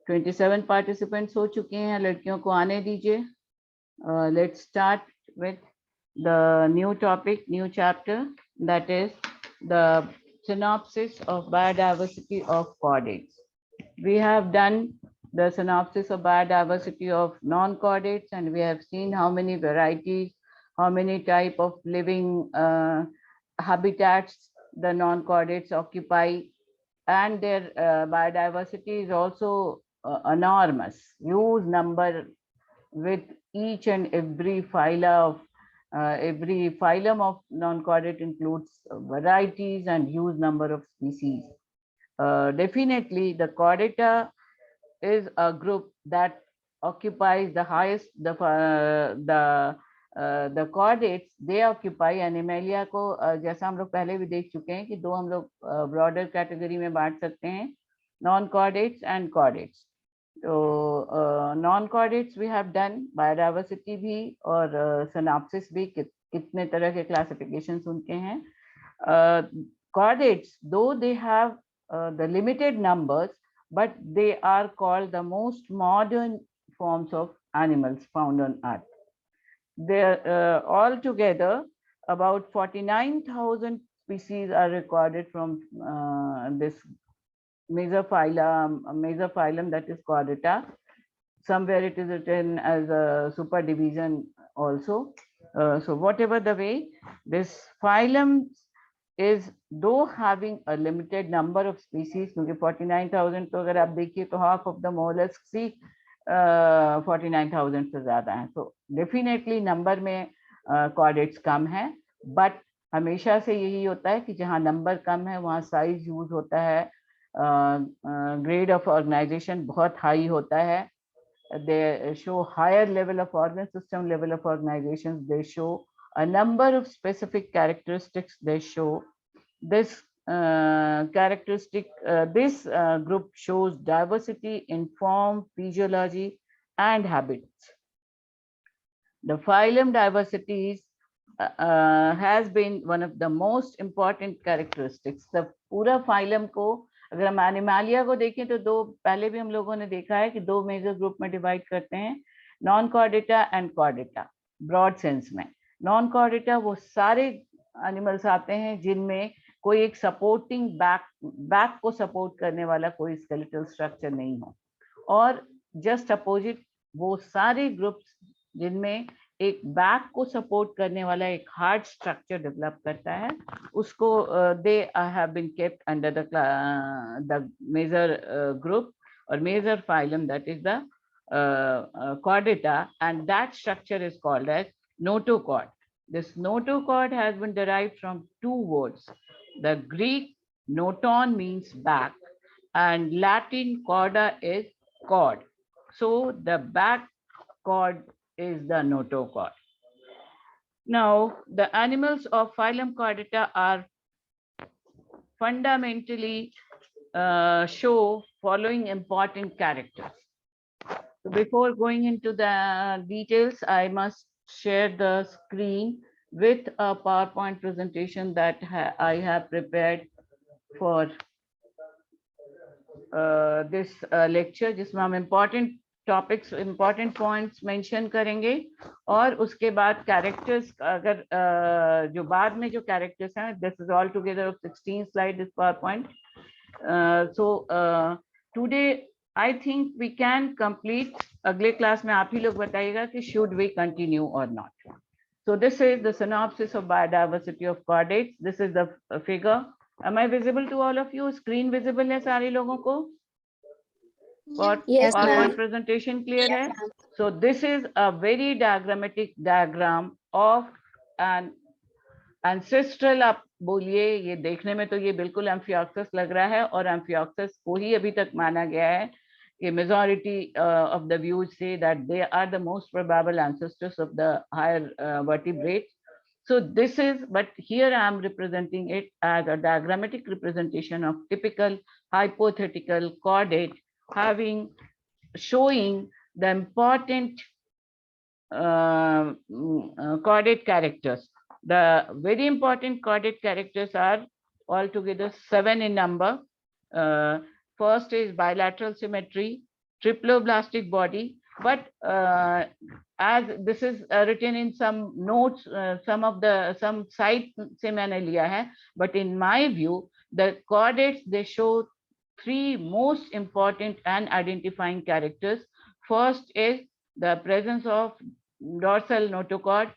27 participants हो चुके हैं, लड़कियों को आने दीजिए. Let's start with the new topic, new chapter, that is the synopsis of biodiversity of chordates. We have done the synopsis of biodiversity of non-chordates, and we have seen how many varieties, how many type of living habitats the non-chordates occupy, and their biodiversity is also enormous, huge number, with each and every every phylum of non-chordate includes varieties and huge number of species. Definitely, the chordata is a group that occupies the highest, the chordates, they occupy Animalia को जैसा हम लोग पहले भी देख चुके हैं कि दो हम लोग broader category में बांट सकते हैं, non-chordates and chordates. तो non-chordates we have done, biodiversity भी और synopsis भी, कितने तरह के classifications उनके हैं. Chordates, though they have the limited numbers, but they are called the most modern forms of animals found on Earth. There altogether about 49,000 species are recorded from this major phylum, that is Chordata. Somewhere it is written as a super division also. So whatever the way, this phylum is, though having a limited number of species, क्योंकि 49,000 तो अगर आप देखिए तो half of the mollusks ही 49,000 से ज्यादा हैं, तो डेफिनेटली नंबर में chordates कम है, बट हमेशा से यही होता है कि जहाँ नंबर कम है वहाँ साइज यूज होता है, ग्रेड ऑफ ऑर्गेनाइजेशन बहुत हाई होता है, they show higher level of organ system, level of organizations, they show a number of specific characteristics, they show this this group shows diversity in form, physiology and habits. The phylum diversity has been one of the most important characteristics. The पूरा phylum को अगर हम Animalia को देखें तो दो, पहले भी हम लोगों ने देखा है कि दो मेजर ग्रुप में डिवाइड करते हैं, non Chordata and Chordata. Broad sense में नॉन कॉर्डेटा वो सारे एनिमल्स आते हैं जिनमें कोई एक सपोर्टिंग बैक को सपोर्ट करने वाला कोई स्केलेटल स्ट्रक्चर नहीं हो, और जस्ट अपोजिट वो सारे ग्रुप्स जिनमें एक बैक को सपोर्ट करने वाला एक हार्ड स्ट्रक्चर डेवलप करता है, उसको they have been kept under the major group और major phylum, that is the chordata, and that structure is called as notochord. This notochord has been derived from two words. The Greek noton means back and Latin chorda is cord. So the back cord is the notochord. Now, the animals of phylum Chordata are fundamentally show following important characters. So before going into the details, I must share the screen with a PowerPoint presentation that I have prepared for this lecture, जिसमें हम important topics, important points mention करेंगे, और उसके बाद characters, अगर जो बाद में जो characters हैं, this is all together of 16 slides, this PowerPoint. So today I think we can complete. अगले क्लास में आप ही लोग बताइएगा कि should we continue or not. So this is the synopsis of biodiversity of chordates. This is the figure. Am I visible to all of you? Screen visible है सारे लोगों को? Yes, PowerPoint ma'am. presentation clear है? So this is a very diagrammatic diagram of an ancestral, आप बोलिए, ये देखने में तो ये बिल्कुल एम्फिऑक्सस लग रहा है, और एम्फिऑक्सस को ही अभी तक माना गया है कि majority of the views say that they are the most probable ancestors of the higher vertebrates. So this is, but here I am representing it as a diagrammatic representation of typical hypothetical chordate, having showing the important chordate characters. The very important chordate characters are altogether 7 in number. First is bilateral symmetry, triploblastic body, but as this is written in some notes, some site से मैंने लिया है, but in my view the chordates, they show three most important and identifying characters. First is the presence of dorsal notochord.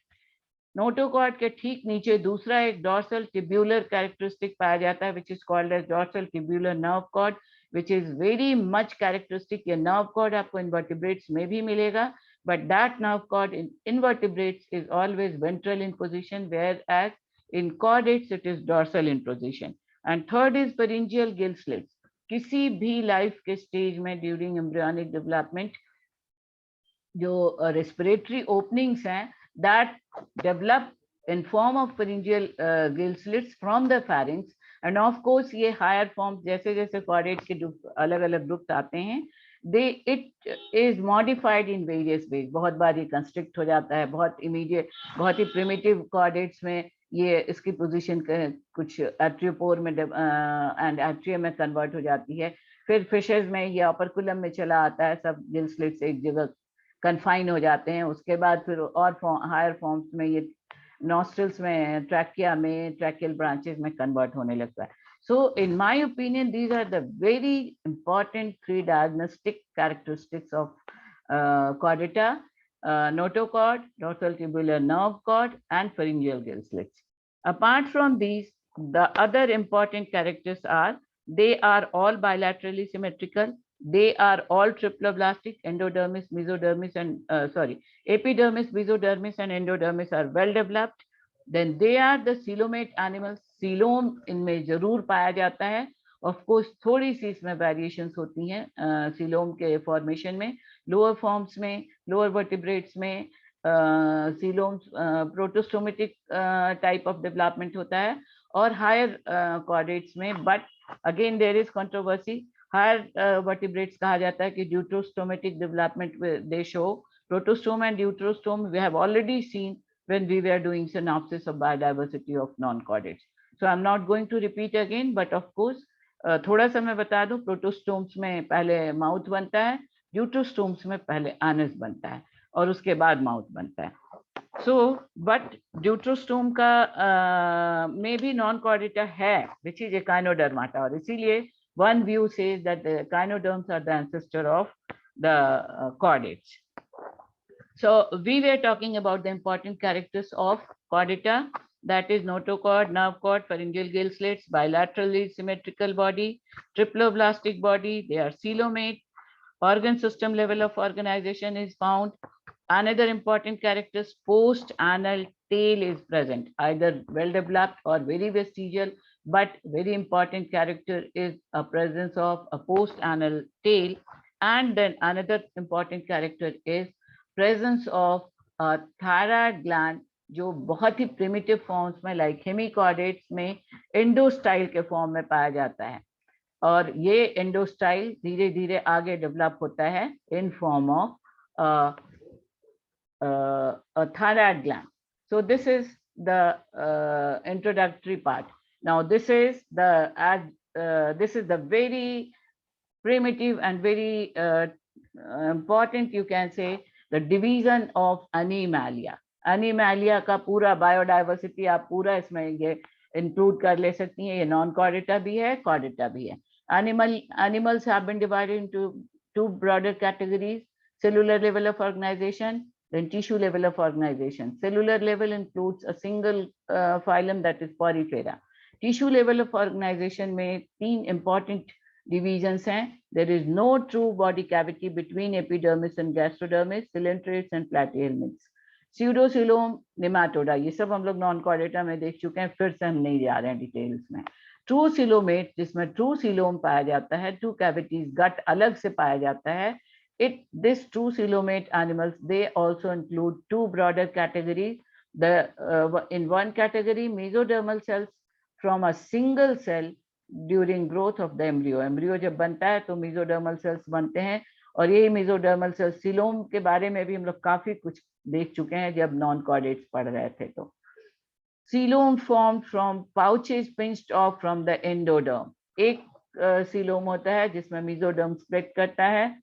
Notochord के ठीक नीचे दूसरा एक dorsal tubular characteristic पाया जाता है, which is called as dorsal tubular nerve cord, which is very much characteristic. ये nerve cord आपको इनवर्टिब्रेट्स में भी मिलेगा, but that nerve cord in invertebrates is always ventral in position, whereas in chordates it is dorsal in position. And third is pharyngeal gill slits. किसी भी life के stage में during embryonic development जो respiratory openings हैं that develop in form of pharyngeal gill slits from the pharynx, and of course ये higher forms जैसे जैसे chordates के अलग अलग ग्रुप्स आते हैं, it is modified in various ways. बहुत बार ये constrict हो जाता है, बहुत immediate, बहुत ही primitive chordates में ये इसकी पोजीशन कुछ एट्रियोपोर में एंड एट्रियम में कन्वर्ट हो जाती है. फिर फिशेस में ये ऑपरकुलम में चला आता है, सब गिल स्लिट्स एक जगह कन्फाइन हो जाते हैं. उसके बाद फिर और हायर फॉर्म्स में ये नॉस्ट्रल्स में, ट्रैकिया में, ट्रैकियल ब्रांचेस में कन्वर्ट होने लगता है. So in my opinion these are the very important three diagnostic characteristics of chordata: notochord, dorsal tubular nerve cord, and pharyngeal gill slits. Apart from these, the other important characters are they are all bilaterally symmetrical. They are all triploblastic. Endodermis, mesodermis, and epidermis, mesodermis, and endodermis are well developed. Then they are the coelomate animals. Coelom इनमें जरूर पाया जाता है. Of course थोड़ी सी इसमें variations होती हैं coelom के formation में. Lower forms में, lower vertebrates में coelom protostomatic type of development होता है, और higher chordates में. But again there is controversy. Higher vertebrates कहा जाता है कि deuterostomatic development they show. Protostome and deuterostome we have already seen when we were doing synopsis of biodiversity of non-chordates. So I'm not going to repeat again, but of course थोड़ा सा मैं बता दूं. Protostomes में पहले mouth बनता है, ड्यूटरोस्टोम्स में पहले एनस बनता है और उसके बाद माउथ बनता है. So but deuterostome का में भी non-chordata है, which is echinodermata, और इसीलिए one view says that the echinoderms are the ancestor of the chordates. So we were talking about the important characters of chordata, that is notochord, nerve cord, pharyngeal gill slits, bilaterally symmetrical body, triploblastic body. They are coelomate. Organ system level of organization is found. Another important character, post-anal tail is present, either well developed or very vestigial. But very important character is a presence of a post-anal tail. And then another important character is presence of a thyroid gland, जो बहुत ही primitive forms में like hemichordates में endostyle के form में पाया जाता है, और ये एंडोस्टाइल धीरे धीरे आगे डेवलप होता है in form of a thyroid gland. So this is the introductory part. Now this is the very primitive and very important, you can say, the division of Animalia. Animalia का पूरा biodiversity आप पूरा इसमें ये include कर ले सकती हैं. ये non-chordata भी है, chordata भी है. Animals have been divided into two broader categories: cellular level of organization, then tissue level of organization. Cellular level includes a single phylum, that is Porifera. Tissue level of organization में तीन important divisions हैं. There is no true body cavity between epidermis and gastrodermis, coelentrates and platyhelminths. Pseudocoelom, nematoda, ये सब हम लोग non-chordata में देख चुके हैं, फिर से हम नहीं जा रहे हैं डिटेल्स में. ट्रू सीलोमेट, जिसमें ट्रू सीलोम पाया जाता है, टू कैविटीज, गट अलग से पाया जाता है. This true coelomate animals, they also include two broader categories. In one category, mesodermal cells from a single cell during growth of the embryo. Embryo जब बनता है तो mesodermal cells बनते हैं, और यही mesodermal cells सीलोम के बारे में भी हम लोग काफी कुछ देख चुके हैं जब non-chordates पढ़ रहे थे. तो coelom formed from pouches pinched off from the endoderm. एक सीलोम होता है जिसमें mesoderm split करता है,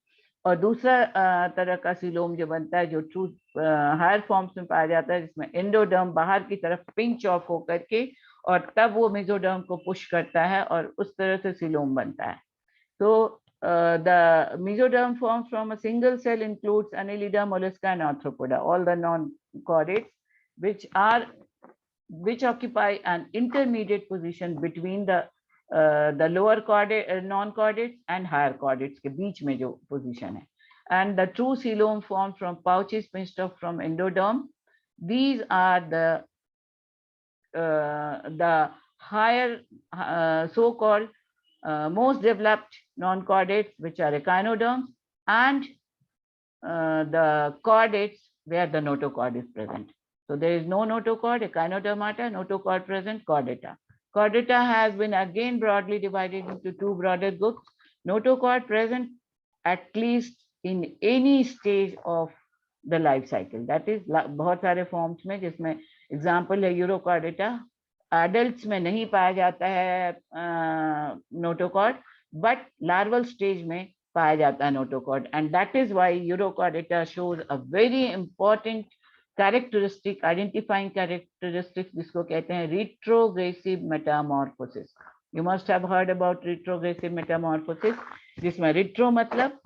और दूसरा तरह का सीलोम जो बनता है जो ट्रू हायर फॉर्म्स में पाया जाता है, जिसमें एंडोडर्म बाहर की तरफ पिंच ऑफ होकर के और तब वो मेसोडर्म को पुश करता है और उस तरह से सीलोम बनता है. So the mesoderm formed from a single cell includes Annelida, mollusca, and Arthropoda, all the non-chordates, which occupy an intermediate position between the lower chordate, non-chordates and higher chordates के बीच में जो position है. And the true coelom formed from pouches pinched off from endoderm. These are the higher so-called most developed non-chordates, which are echinoderms, and the chordates where the notochord is present. So there is no notochord, echinodermata, notochord present, chordata. Chordata has been again broadly divided into two broader groups. Notochord present at least in any stage of the life cycle. That is, बहुत सारे forms में, जिसमें example है urochordata. Adults में नहीं पाया जाता है notochord, but larval stage में पाया जाता है notochord, and that is why urochordata shows a very important characteristic, identifying characteristics, जिसको कहते हैं retrogressive metamorphosis. You must have heard about retrogressive metamorphosis, जिसमें retro मतलब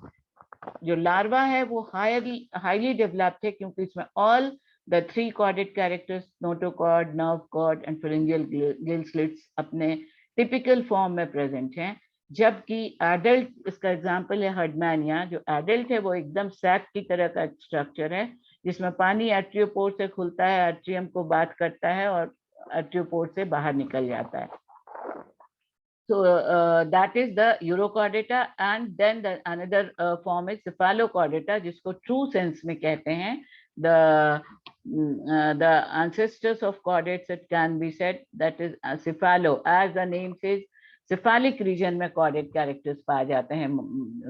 जो लार्वा है वो हाईली डेवलप्ड है, क्योंकि इसमें all the three chordate characters, notochord, nerve cord and pharyngeal gill slits अपने typical form में present हैं. जबकि adult, इसका example है हर्डमैनिया, जो adult है वो एकदम sac की तरह का structure है, जिसमें पानी एट्रियोपोड से खुलता है, एट्रियम को बात करता है और एट्रियोपोड से बाहर निकल जाता है. So that is the Urochordata, and then the another form is Cephalochordata, जिसको true sense में कहते हैं. The ancestors of chordates, it can be said, that is cephalo, as the name says, cephalic region में chordate characters पाए जाते हैं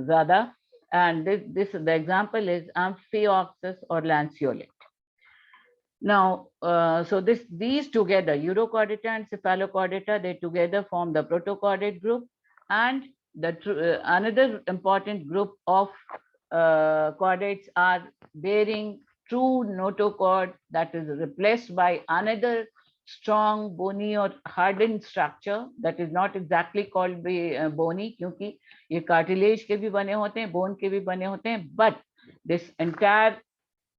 ज़्यादा. And the example is Amphioxus or Lanceolate. Now, so these together, Urochordata and Cephalochordata, they together form the protochordate group, and another important group of chordates are bearing true notochord that is replaced by another strong bony or hardened structure that is not exactly called bony, क्योंकि ये cartilage के भी बने होते हैं, bone के भी बने होते हैं, but this entire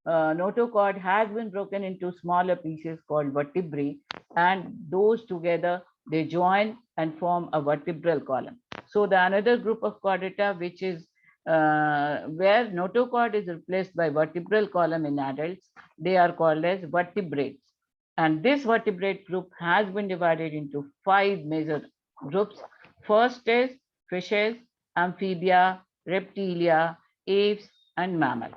notochord has been broken into smaller pieces called vertebrae, and those together they join and form a vertebral column. So the another group of chordata, which is where notochord is replaced by vertebral column in adults, they are called as vertebrates. And this vertebrate group has been divided into 5 major groups. First is fishes, amphibia, reptilia, apes, and mammal.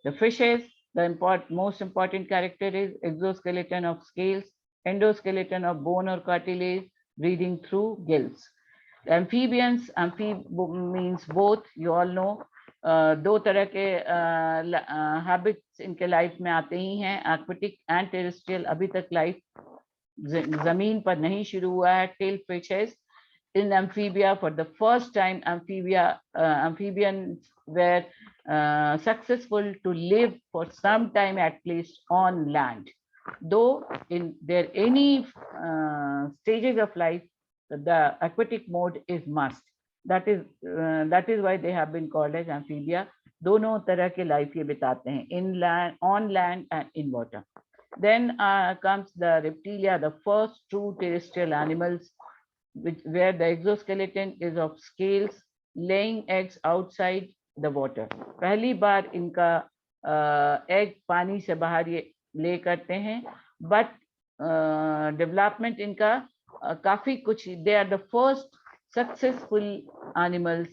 The fishes, the most important character is exoskeleton of scales, endoskeleton of bone or cartilage, breathing through gills. Amphibians, means both, you all know. दो तरह के habits इनके life में आते ही हैं, aquatic and terrestrial. अभी तक life जमीन पर नहीं शुरू हुआ है. Till fishes in amphibia, for the first time amphibians were successful to live for some time at least on land, though in their any stages of life the aquatic mode is must. That is why they have been called as amphibia. दोनों तरह के life ये बिताते हैं, in land, on land and in water. Then comes the reptilia, the first true terrestrial animals, where the exoskeleton is of scales, laying eggs outside the water. पहली बार इनका egg पानी से बाहर ये lay करते हैं, but development इनका काफी कुछ, they are the first successful animals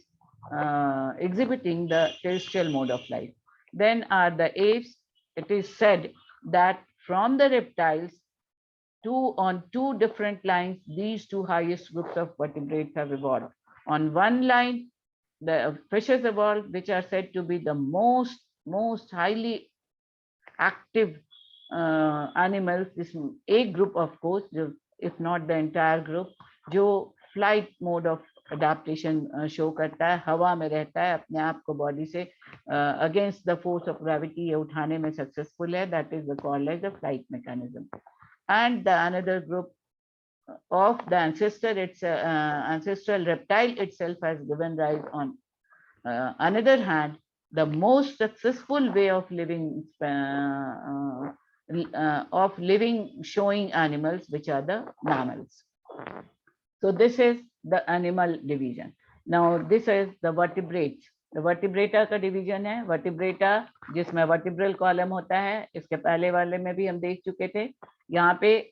exhibiting the terrestrial mode of life. Then are the apes. It is said that from the reptiles, on two different lines, these two highest groups of vertebrates have evolved. On one line, the fishes evolved, which are said to be the most highly active animals. This a group, of course, if not the entire group, जो flight mode of adaptation show करता है, हवा में रहता है, अपने आप को बॉडी से against the force of gravity ये उठाने में सक्सेसफुल है, that is called as the flight mechanism. And the another group of the ancestral reptile itself has given rise on another hand the most successful way of living showing animals, which are the mammals. So this is the animal division. Now this is the vertebrates. The vertebrata का division है. Vertebrata जिसमें vertebral column होता है, इसके पहले वाले में भी हम देख चुके थे. यहाँ पे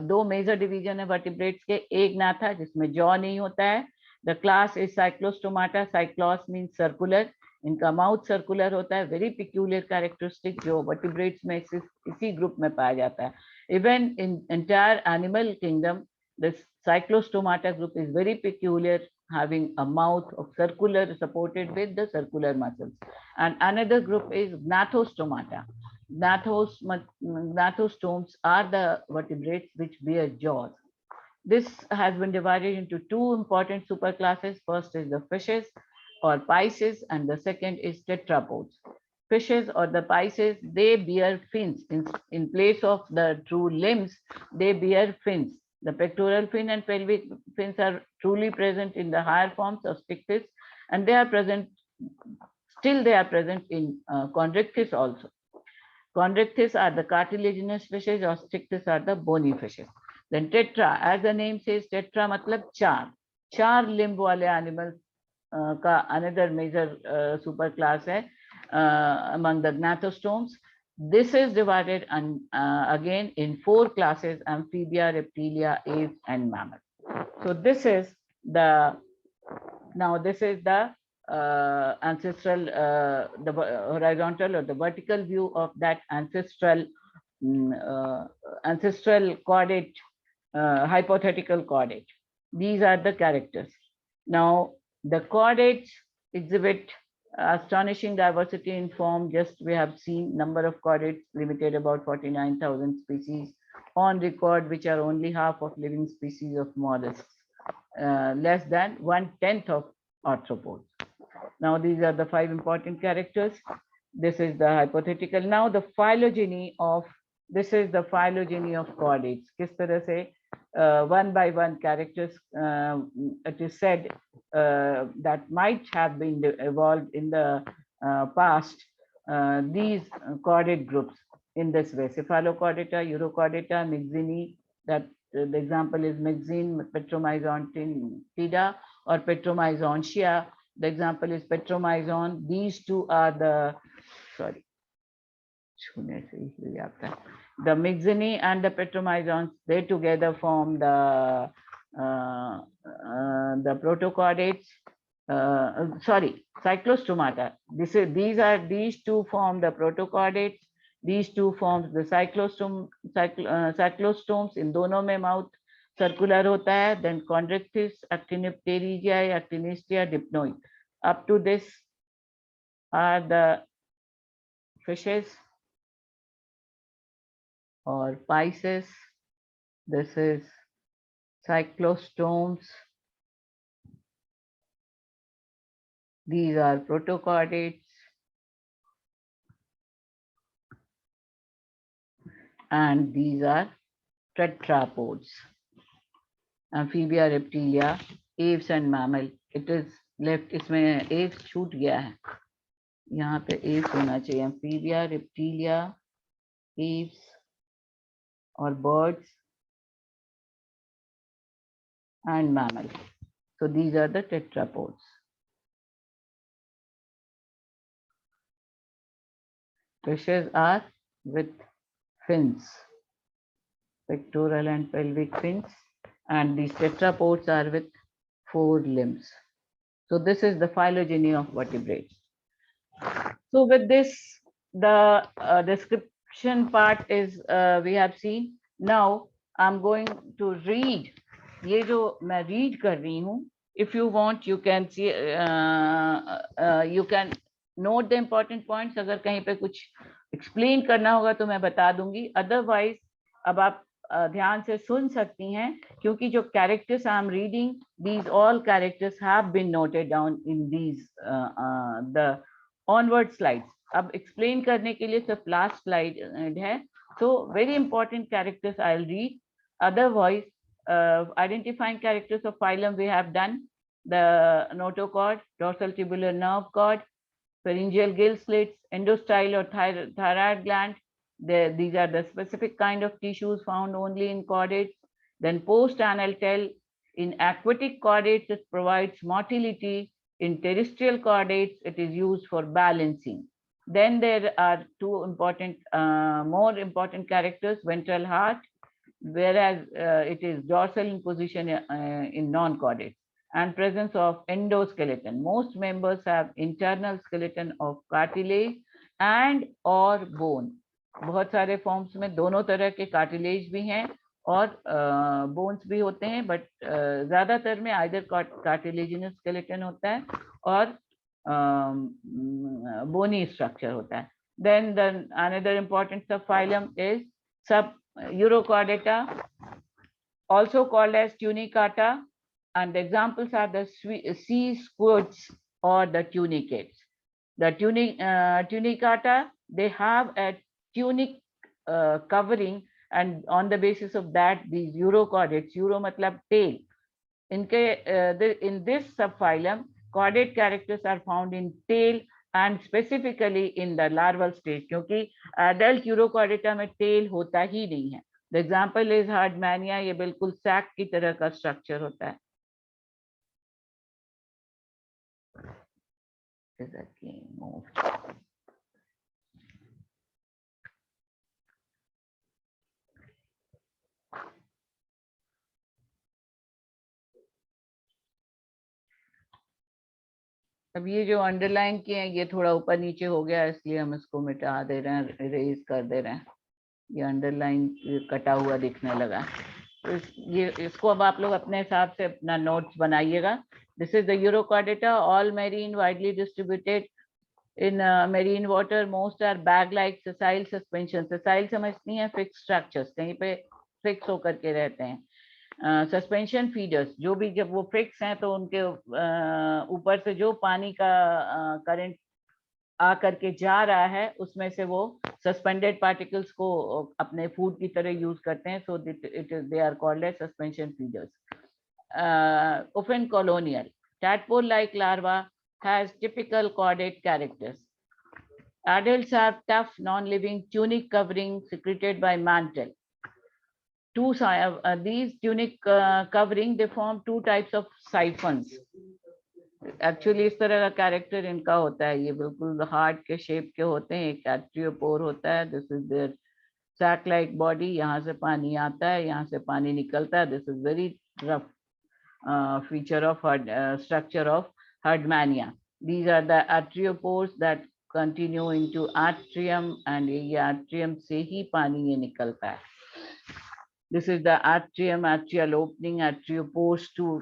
दो मेजर डिवीजन है वर्टिब्रेट्स के. एक ना था जिसमें जॉ नहीं होता है. The class is cyclostomata. Cyclos mean circular. इनका माउथ सर्कुलर होता है. वेरी पिक्यूलियर कैरेक्टरिस्टिक जो वर्टिब्रेट्स में इसी ग्रुप में पाया जाता है. Even in entire animal kingdom the cyclostomata group is very peculiar, having a mouth of circular supported with the circular muscles. And another group is gnathostomata. Gnathostomes are the vertebrates which bear jaws. This has been divided into two important superclasses. First is the fishes or Pisces, and the second is tetrapods. Fishes or the Pisces, they bear fins. In place of the true limbs, they bear fins. The pectoral fin and pelvic fins are truly present in the higher forms of Stichthids, and they are present in Chondrichthyes also. Chondrichthyes are the cartilaginous fishes, or Stichthids are the bony fishes. Then tetra, as the name says, tetra matlab चार limb वाले animals का another major superclass है among the gnathostomes. This is divided again in four classes: amphibia, reptilia, apes, and mammals. So this is the ancestral, the horizontal or the vertical view of that ancestral chordate, hypothetical chordate. These are the characters. Now the chordates exhibit astonishing diversity in form. Just we have seen number of chordates limited about 49,000 species on record, which are only half of living species of mollusks, less than 1/10 of arthropods. Now these are the five important characters. This is the hypothetical. Now the phylogeny of chordates. किस तरह से one by one characters, it is said that might have been evolved in the past, these chordate groups in this way: Cephalochordata, Urochordata, Myxini. That the example is Myxine, Petromyzontida, or Petromyzontia. The example is Petromyzon. These two are the Myxini and the Petromyzons. They together form the protochordates. Cyclostomata. These two form the protochordates. These two forms the cyclostomes. In दोनों में mouth circular होता है. Then Chondrichthyes, Actinopterygia, Actinistia, Dipnoi. Up to this are the fishes or Pisces. This is cyclostomes. These are protochordates. And these are tetrapods. Amphibia, reptilia, apes and mammal. It is left, इसमें apes छूट गया है. यहाँ पे apes होना चाहिए. Amphibia, reptilia, apes or birds and mammals. So these are the tetrapods. Fishes are with fins, pectoral and pelvic fins, and these tetrapods are with 4 limbs. So this is the phylogeny of vertebrates. So with this, the description part is we have seen. Now I'm going to read. ये जो मैं read कर रही हूँ, if you want, you can see, you can note the important points. अगर कहीं पे कुछ explain करना होगा तो मैं बता दूंगी. Otherwise, अब आप ध्यान से सुन सकती हैं, क्योंकि जो characters I am reading, these all characters have been noted down in these the onward slides. अब एक्सप्लेन करने के लिए सिर्फ लास्ट स्लाइड है. So very important characters I'll read. Otherwise, identifying characters of phylum we have done. The notochord, dorsal tubular nerve cord, pharyngeal gill slits, endostyle or thyroid gland. These are the specific kind of tissues found only in chordates. Then post-anal tail. In aquatic chordates, it provides motility. In terrestrial chordates, it is used for balancing. Then there are two important, more important characters, ventral heart, whereas it is dorsal in position in non-chordates, and presence of endoskeleton. Most members have internal skeleton of cartilage and or bone. बहुत सारे forms में दोनों तरह के cartilage भी हैं और bones भी होते हैं, बट ज्यादातर में आइदर कार्टिलेजिनस स्केलेटन होता है और bony structure होता है. Then the another important subphylum is Urochordata, also called as Tunicata, and the examples are the sea squirts or the tunicates. The Tunicata, they have a tunic covering, and on the basis of that, these Urochordates, Euro matlab tail, in this subphylum, chordate characters are found in tail and specifically in the larval stage, क्योंकि adult Urochordata में tail होता ही नहीं है. The example is Herdmania, ये बिल्कुल sac की तरह का structure होता है. अब ये जो अंडरलाइन किए हैं ये थोड़ा ऊपर नीचे हो गया, इसलिए हम इसको मिटा दे रहे हैं, इरेज कर दे रहे हैं. ये अंडरलाइन कटा हुआ दिखने लगा. तो ये इसको अब आप लोग अपने हिसाब से अपना नोट्स बनाइएगा. This is the urochordata, all marine, widely distributed in marine water. Most are bag like sessile suspension. Sessile समझती हैं फिक्स स्ट्रक्चर्स, कहीं पे फिक्स होकर के रहते हैं. सस्पेंशन फीडर्स, जो भी जब वो फिक्स हैं तो उनके ऊपर से जो पानी का करंट आ करके जा रहा है उसमें से वो सस्पेंडेड पार्टिकल्स को अपने फूड की तरह यूज करते हैं. So they are called as suspension feeders. Often colonial, tadpole like larva has typical chordate characters. Adults have tough non-living tunic covering secreted by mantle. These tunic covering, they form two types of siphons. Actually इस तरह का character इनका होता है. ये बिल्कुल heart के shape के होते हैं. एक एट्रियोपोर होता है. This is their sac like body. यहाँ से पानी आता है, यहाँ से पानी निकलता है. This is very rough feature of structure of Herdmania. These are the arteriopores that continue into atrium, and ये atrium से ही पानी ये निकलता है. This is the atrium, atrial opening, arteriopores to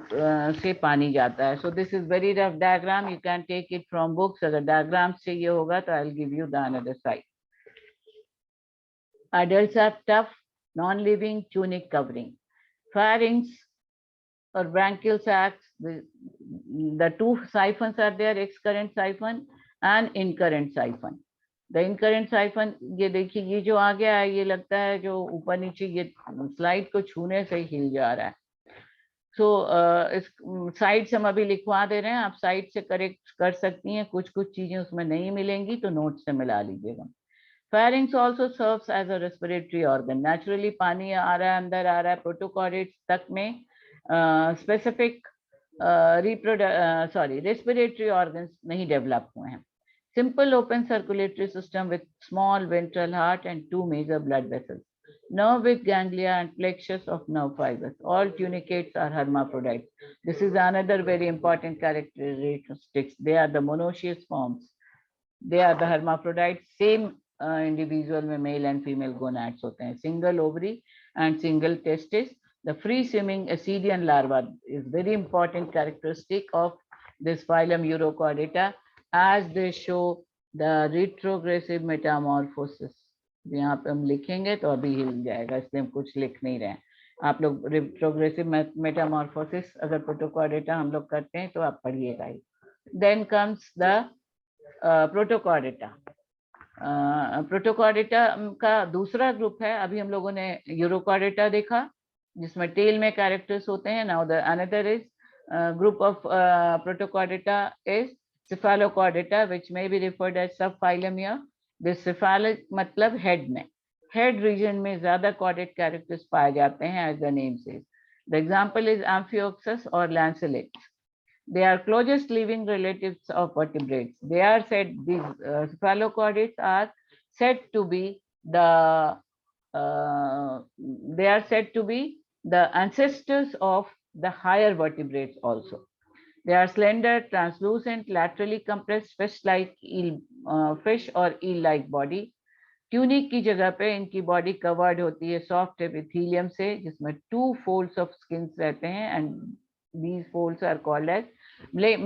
से पानी जाता है. So this is very rough diagram. You can take it from books. अगर diagram चाहिए होगा तो I'll give you the another side. Adults have tough, non-living tunic covering. Pharynx or branchial sacs, the two siphons are there, excurrent siphon and incurrent siphon. The incurrent siphon, ये देखिए ये जो आ गया है, ये लगता है जो ऊपर नीचे ये स्लाइड को छूने से हिल जा रहा है. सो इस साइड से हम अभी लिखवा दे रहे हैं, आप साइड से करेक्ट कर सकती हैं. कुछ कुछ चीजें उसमें नहीं मिलेंगी तो नोट से मिला लीजिएगा. Pharynx also serves as a respiratory organ. Naturally पानी आ रहा है, अंदर आ रहा है. प्रोटोकॉर्डेट्स तक में स्पेसिफिक रेस्पिरेटरी ऑर्गन्स नहीं डेवलप हुए हैं. Simple open circulatory system with small ventral heart and two major blood vessels. Nerve with ganglia and plexus of nerve fibers. All tunicates are hermaphrodites. This is another very important characteristics. They are the monoecious forms. They are the hermaphrodites. Same individual में male and female gonads होते हैं. Single ovary and single testis. The free swimming ascidian larva is very important characteristic of this phylum Urochordata, as they show the retrogressive metamorphosis. यहाँ पे हम लिखेंगे तो अभी हिल जाएगा, इसलिए हम कुछ लिख नहीं रहे हैं। आप लोग रिट्रोग्रेसिव मेटामॉर्फोसिस अगर प्रोटोकॉर्डेटा हम लोग करते हैं तो आप पढ़िएगा ही। Then comes the protochordata. Protochordata का दूसरा ग्रुप है, अभी हम लोगों ने यूरोकॉर्डेटा देखा जिसमें टेल में कैरेक्टर्स होते हैं। Now the another is group of Protochordata is cephalochordata, which may be referred as subphylum here. This cephalic मतलब हेड में, हेड रीजन में ज्यादा chordate characters पाए जाते हैं, as the name says. The example is Amphioxus or Lanceolates. They are closest living relatives of vertebrates. They are said, these cephalochordates are said to be the they are said to be the ancestors of the higher vertebrates also. They are slender, translucent, laterally compressed, fish-like eel, fish or eel-like body. Tunic की जगह पे इनकी body covered होती है soft epithelium से, जिसमें 2 folds of skin रहते हैं, and these folds are called as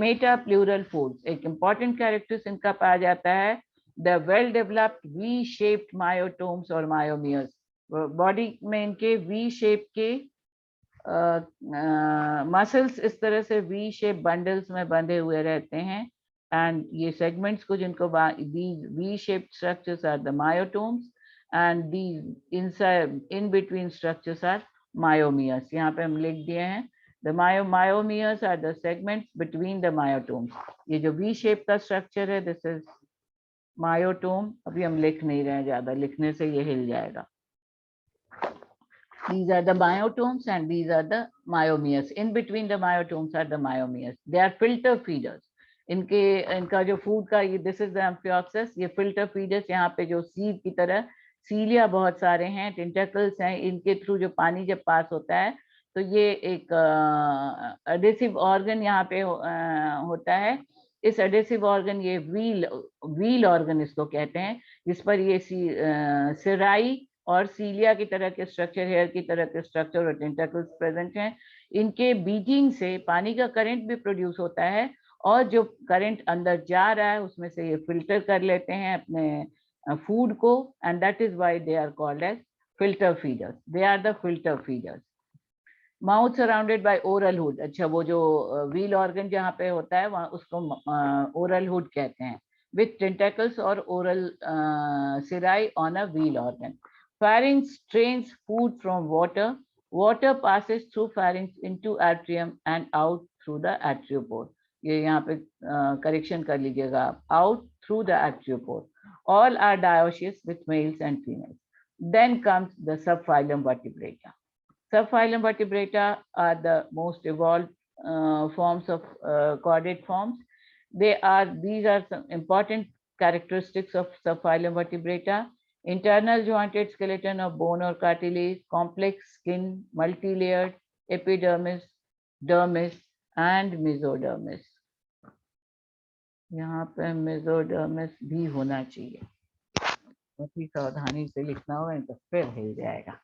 metapleural folds. एक important characters इनका पाया जाता है the well developed V shaped myotomes और myomeres. बॉडी में इनके V shape के मसल्स इस तरह से वी शेप बंडल्स में बंधे हुए रहते हैं, एंड ये सेगमेंट्स को जिनको these V shaped structures are the myotomes and these inside in between structures are myomeres. यहाँ पे हम लिख दिए हैं the myomeres are the segments between the myotomes. ये जो V shape का स्ट्रक्चर है this is myotome. अभी हम लिख नहीं रहे हैं, ज्यादा लिखने से ये हिल जाएगा. These are the myotomes and these are the myomeres. In between the myotomes are the myomeres. They are filter feeders. इनका जो फूड का ये दिस इज द एम्फियोक्सस, ये फिल्टर फीडर्स, यहाँ पे जो सीड की तरह सीलिया बहुत सारे हैं, टेंटेकल्स हैं, इनके थ्रू जो पानी जब पास होता है तो ये एक एडेसिव ऑर्गन यहाँ पे होता है. इस एडेसिव ऑर्गन, ये व्हील ऑर्गन इसको कहते हैं, जिस पर ये सिराई और सीलिया की तरह के स्ट्रक्चर, हेयर की तरह के स्ट्रक्चर और टेंटेकल्स प्रेजेंट हैं. इनके बीटिंग से पानी का करंट भी प्रोड्यूस होता है, और जो करंट अंदर जा रहा है उसमें से ये फिल्टर कर लेते हैं अपने फूड को, and that is why they are called as filter feeders. They are the filter feeders. Mouth surrounded by oral hood. अच्छा, वो जो व्हील ऑर्गन जहाँ पे होता है वहाँ उसको ओरल हुड कहते हैं, विथ टेंटेकल्स और oral cirri on a wheel organ. Pharynx strains food from water. Water passes through pharynx into atrium and out through the arteriopore. ये यहाँ पे करेक्शन कर लीजिएगा आप, out through the arteriopore. All are dioecious with males and females. Then comes the subphylum Vertebrata. Subphylum Vertebrata are the most evolved forms of chordate forms. These are some important characteristics of subphylum Vertebrata. Internal jointed skeleton of bone or cartilage, complex skin, multi-layered epidermis, dermis and mesodermis. यहाँ पे mesodermis भी होना चाहिए, काफी सावधानी से लिखना होगा, नहीं तो फिर हिल जाएगा.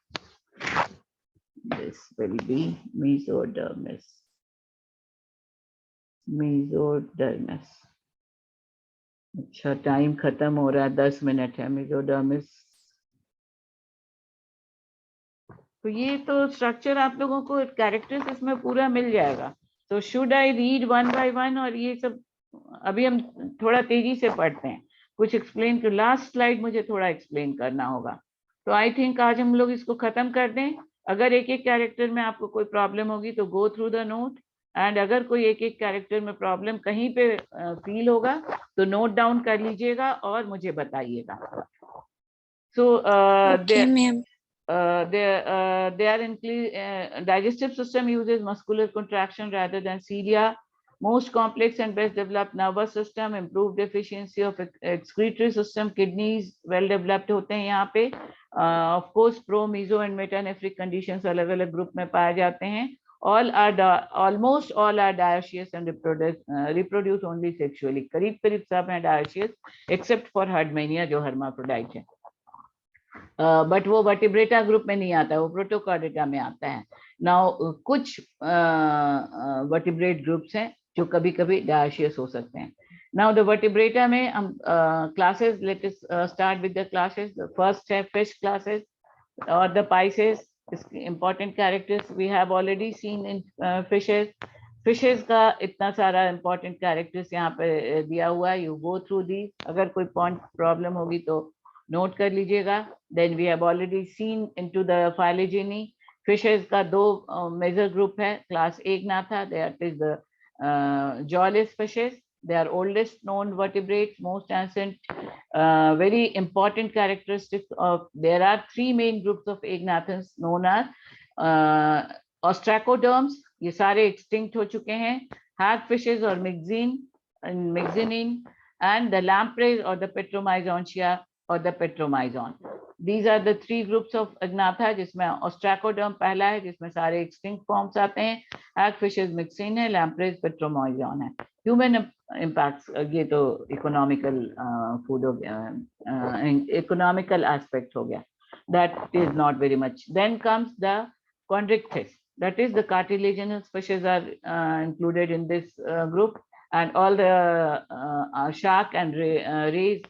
This will be mesodermis. Mesodermis. अच्छा, टाइम खत्म हो रहा है, 10 मिनट है. मेसोडर्मिस, तो ये तो स्ट्रक्चर आप लोगों को कैरेक्टर्स इसमें पूरा मिल जाएगा. तो should I read one by one, और ये सब अभी हम थोड़ा तेजी से पढ़ते हैं, कुछ एक्सप्लेन कर. लास्ट स्लाइड मुझे थोड़ा एक्सप्लेन करना होगा, तो आई थिंक आज हम लोग इसको खत्म कर दें. अगर एक एक कैरेक्टर में आपको कोई प्रॉब्लम होगी तो go through the note, and अगर कोई एक एक कैरेक्टर में प्रॉब्लम कहीं पे फील होगा तो नोट डाउन कर लीजिएगा और मुझे बताइएगा. सो digestive system uses muscular contraction rather than cilia. Most complex and best developed nervous system, improved efficiency of excretory system, kidneys well developed होते हैं यहाँ पे. Of course pro, meso and metanephric conditions अलग अलग ग्रुप में पाए जाते हैं. Almost all are dioecious and reproduce only sexually. करीब करीब सब हैं dioecious except for herdmania जो hermaphrodite है. बट वो वर्टिब्रेटा ग्रुप में नहीं आता है, वो प्रोटोकॉर्डेटा में आता है. नाउ कुछ वर्टिब्रेट ग्रुप्स हैं जो कभी कभी डायोशियस हो सकते हैं. Now the vertebrata में हम classes, let us start with the classes. The first है fish classes or the Pisces. Important characters we have already seen in fishes. Fishes का इतना सारा important characters यहाँ पे दिया हुआ है. You go through these. अगर कोई point problem होगी तो note कर लीजिएगा. Then we have already seen into the phylogeny. Fishes का दो major group है. Class Agnatha, that is the jawless fishes. They are oldest known vertebrates, most ancient. Very important characteristics of, there are three main groups of agnathans known as ostracoderms, ये सारे extinct हो चुके हैं, hagfishes और myxinine, and the lampreys or the petromyzontia or the petromyzon. These are the three groups of agnatha, जिसमें ostracoderm पहला है, जिसमें सारे extinct forms आते हैं, hagfishes myxine है, lampreys petromyzon है. Human impacts, ये तो economical food हो गया, economical aspect हो गया, that is not very much. Then comes the chondrichthyes, that is the cartilaginous fishes are included in this group, and all the shark and rays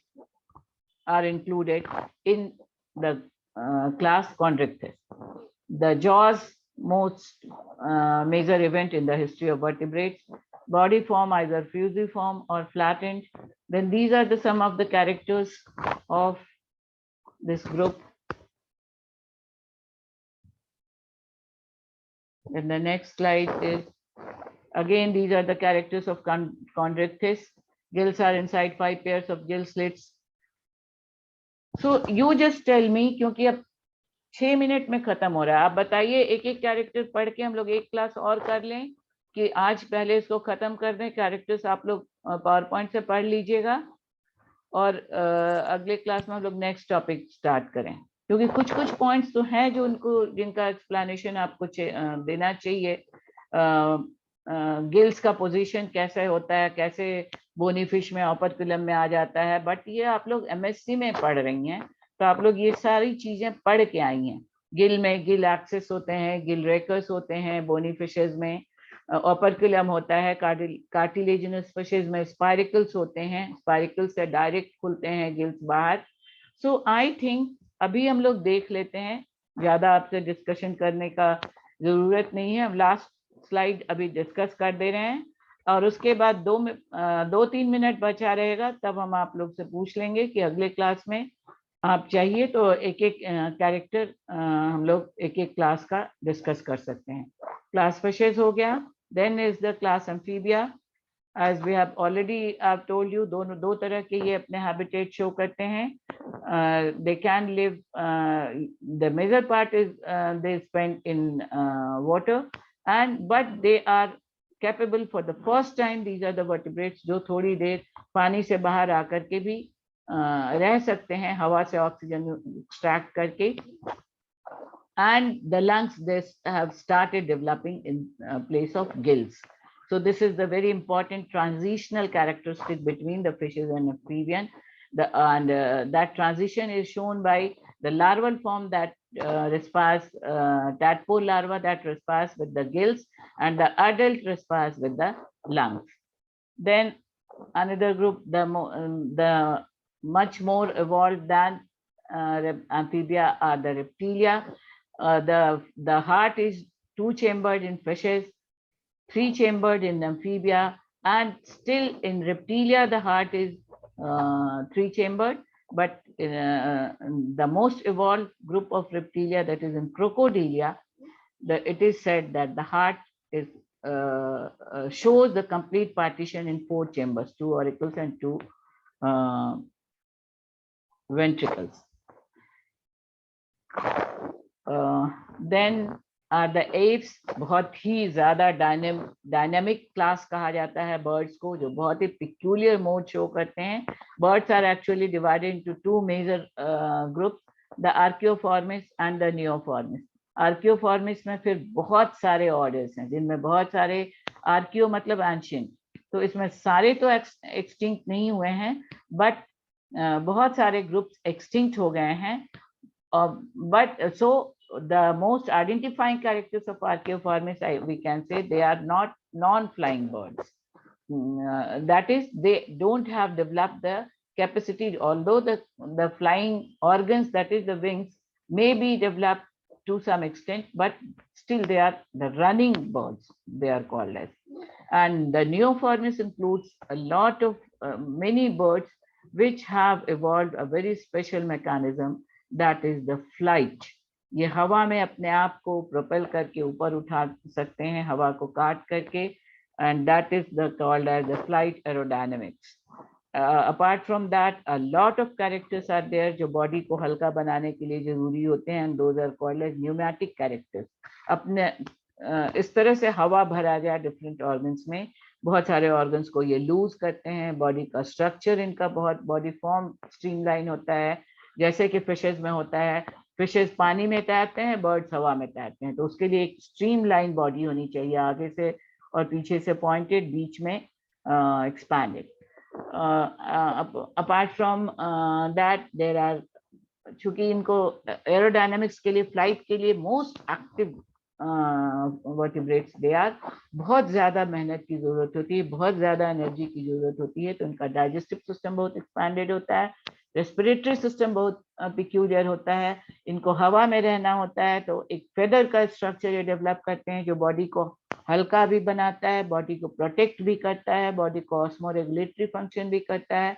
are included in the class chondrichthyes. The jaws, most major event in the history of vertebrates. Body form either fusiform or flattened. Then these are the some of the characters of this group. Then the next slide is, again, these are the characters of chondrichthyes. Gills are inside 5 pairs of gill slits. So you just tell me, क्योंकि अब 6 minute में खत्म हो रहा है, आप बताइए एक एक कैरेक्टर पढ़ के हम लोग एक क्लास और कर लें कि आज पहले इसको खत्म कर दें. कैरेक्टर्स आप लोग पावर पॉइंट से पढ़ लीजिएगा और अगले क्लास में हम लोग नेक्स्ट टॉपिक स्टार्ट करें, क्योंकि कुछ कुछ पॉइंट्स तो हैं जो उनको, जिनका एक्सप्लेनेशन आपको देना चाहिए. गिल्स का पोजीशन कैसे होता है, कैसे बोनी फिश में ऑपर्कुलम में आ जाता है, बट ये आप लोग एमएससी में पढ़ रही हैं तो आप लोग ये सारी चीजें पढ़ के आई हैं. गिल में गिल एक्सेस होते हैं, गिल रेकर्स होते हैं बोनी फिशेज में, ऑपर्कुलम होता है, कार्टिलेजिनस फिशेज में स्पाइरिकल्स होते हैं, स्पाइरिकल्स से डायरेक्ट खुलते हैं गिल्स बाहर. सो आई थिंक अभी हम लोग देख लेते हैं, ज्यादा आपसे डिस्कशन करने का जरूरत नहीं है. हम लास्ट स्लाइड अभी डिस्कस कर दे रहे हैं और उसके बाद 2-3 मिनट बचा रहेगा, तब हम आप लोग से पूछ लेंगे कि अगले क्लास में आप चाहिए तो एक एक कैरेक्टर हम लोग एक एक क्लास का डिस्कस कर सकते हैं. क्लास फिशेज हो गया. Then is the class amphibia. as we have already I've told you, दो तरह के ये अपने habitat शो करते हैं. They can live, the major part is they spend in water, and but they are capable for the first time, these are the vertebrates जो थोड़ी देर पानी से बाहर आकर के भी रह सकते हैं, हवा से ऑक्सीजन एक्सट्रैक्ट करके. And the lungs, they have started developing in place of gills. So this is the very important transitional characteristic between the fishes and amphibian. That transition is shown by the larval form that respires, tadpole larva that respires with the gills, and the adult respires with the lungs. Then another group, the much more evolved than amphibia are the reptilia. The heart is 2-chambered in fishes, 3-chambered in amphibia, and still in reptilia the heart is 3-chambered. But the most evolved group of reptilia, that is in crocodilia, it is said that the heart is shows the complete partition in 4 chambers, 2 auricles and 2 ventricles. Then the apes, बहुत ही ज्यादा dynamic class कहा जाता है birds को, जो बहुत ही peculiar mode show करते हैं. Birds are actually divided into 2 major groups, the Archaeoformes and the Neoformes. Archaeoformes में फिर बहुत सारे ऑर्डर्स हैं, जिनमें बहुत सारे, आर्कियो मतलब एंशियंट, तो इसमें सारे तो एक्सटिंक्ट नहीं हुए हैं, बट बहुत सारे ग्रुप्स एक्सटिंक्ट हो गए हैं. But so the most identifying characters of Archaeoformes, we can say they are not non-flying birds. that is, they don't have developed the capacity, although the flying organs, that is the wings, may be developed to some extent, but still they are the running birds, they are called as. And the neoformis includes a lot of many birds which have evolved a very special mechanism, that is the flight. ये हवा में अपने आप को propel करके ऊपर उठा सकते हैं, हवा को काट करके, and that is the called as the flight aerodynamics. Apart from that, a lot of characters are there जो बॉडी को हल्का बनाने के लिए जरूरी होते हैं, and those are called as pneumatic characters. अपने इस तरह से हवा भरा जाए डिफरेंट ऑर्गन्स में, बहुत सारे ऑर्गन्स को ये लूज करते हैं, बॉडी का स्ट्रक्चर इनका बहुत, बॉडी फॉर्म स्ट्रीमलाइन होता है, जैसे कि फिशेज में होता है, फिशेज पानी में तैरते हैं, बर्ड्स हवा में तैरते हैं, तो उसके लिए एक स्ट्रीमलाइन बॉडी होनी चाहिए, आगे से और पीछे से पॉइंटेड, बीच में expanded. Apart from that there are, चूंकि इनको एरोडायनामिक्स के लिए, फ्लाइट के लिए most active vertebrates they are, बहुत ज्यादा मेहनत की जरूरत होती है, बहुत ज्यादा एनर्जी की जरूरत होती है, तो इनका डाइजेस्टिव सिस्टम बहुत एक्सपैंडेड होता है, रेस्पिरेटरी सिस्टम बहुत पिक्यूलियर होता है, इनको हवा में रहना होता है, तो एक फेदर का स्ट्रक्चर ये डेवलप करते हैं जो बॉडी को हल्का भी बनाता है, बॉडी को प्रोटेक्ट भी करता है, बॉडी को ऑस्मोरेगुलेटरी फंक्शन भी करता है,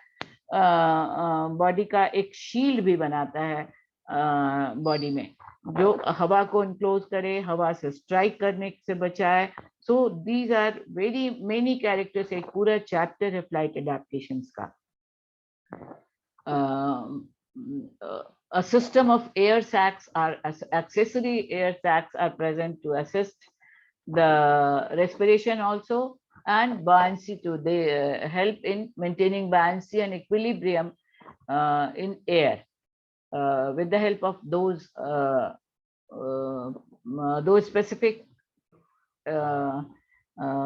बॉडी का एक शील्ड भी बनाता है बॉडी में, जो हवा को इनक्लोज करे, हवा से स्ट्राइक करने से बचाए. So these are very many characters, एक पूरा चैप्टर है फ्लाइट एडेप्टेशंस का. A system of air sacs are accessory air sacs are present to assist the respiration also, and buoyancy too. They help in maintaining buoyancy and equilibrium in air with the help of those specific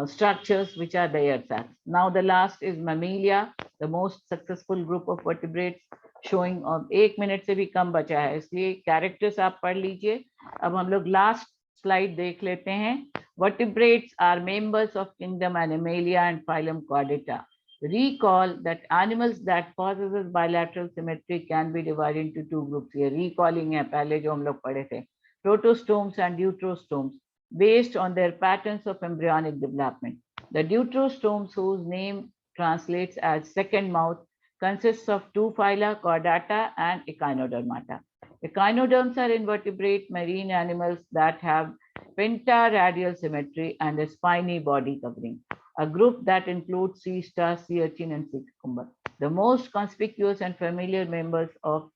structures which are the air sacs. Now the last is Mammalia, the most successful group of vertebrates, showing of 1 minute से भी कम बचा है, इसलिए characters आप पढ़ लीजिए. अब हम लोग लास्ट स्लाइड देख लेते हैं. Vertebrates are members of kingdom Animalia and phylum Chordata. Recall that animals that possesses bilateral symmetry can be divided into 2 groups. ये recalling है, पहले जो हम लोग पढ़े थे, protostomes and deuterostomes, based on their patterns of embryonic development. The deuterostomes, whose name translates as second mouth, consists of 2 phyla, Chordata and Echinodermata. Echinoderms are invertebrate marine animals that have pentaradial symmetry and a spiny body covering, a group that includes sea star, sea urchin, and sea cucumber. The most conspicuous and familiar members of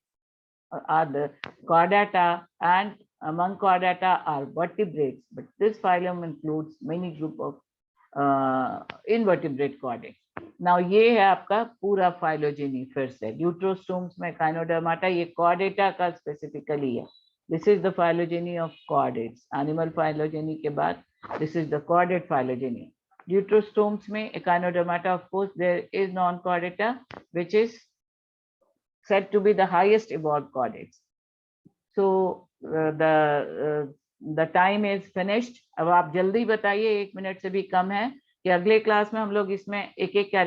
are the Chordata, and among Chordata are vertebrates, but this phylum includes many group of invertebrate chordates. Now ये है आपका पूरा phylogeny. फिर से ड्यूट्रोस्टोम्स में काइनोडर्माटा, ये Chordata का specifically है. This is the phylogeny of chordates. Animal phylogeny के बाद this is the chordate phylogeny. Deuterostomes में echinodermata, of course there is non chordata which is said to be the highest evolved chordates. So the time is finished. अब आप जल्दी बताइए, 1 minute से भी कम है, कि अगले क्लास में हम लोग इसमें एक एक